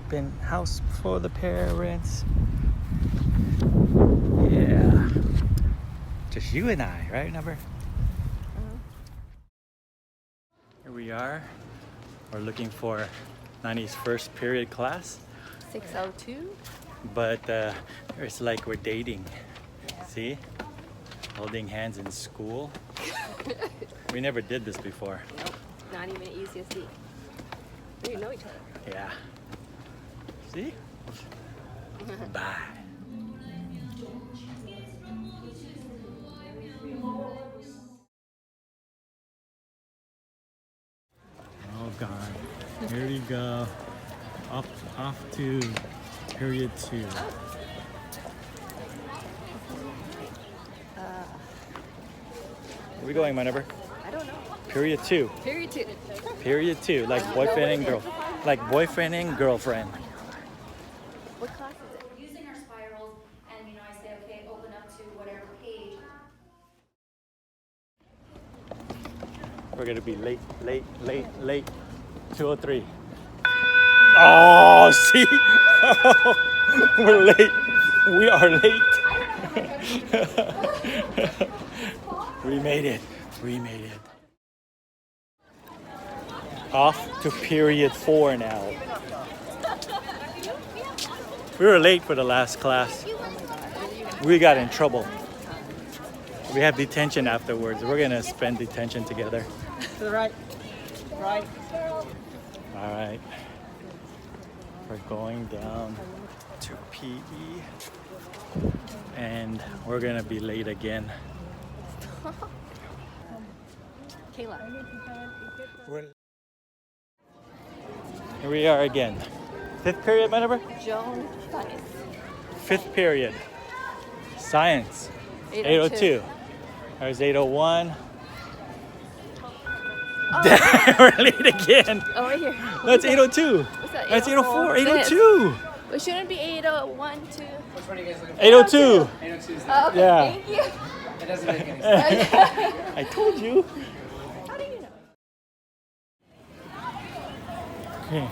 open house for the parents. Yeah. Just you and I, right, Number? Here we are. We're looking for Nani's first period class. 602. But it's like we're dating. See? Holding hands in school. We never did this before. Nope, not even ECSD. We didn't know each other. Yeah. See? Bye. Oh God. Here we go. Off to period 2. Where are we going, my neighbor? I don't know. Period 2. Period 2. Period 2. Like boyfriend and girl. Like boyfriend and girlfriend. What class is it? Using our spirals, and I say, okay, open up to whatever page. We're gonna be late. 2:03. Oh, see? We're late. We are late. We made it. Off to period 4 now. We were late for the last class. We got in trouble. We have detention afterwards. We're gonna spend detention together. To the right. Right. All right. We're going down to PE. And we're gonna be late again. Kayla. Here we are again. 5th period, my number? Joan. Science. 5th period. Science. 802. 802. There's 801. Oh. We're late again. Over here. That's 802. What's that? That's 804. 804. 802. It shouldn't be 801, 2. Which one are you guys looking for? 802. 802 is Oh, okay, Yeah. thank you. That doesn't make any sense. I told you. How do you know? Okay.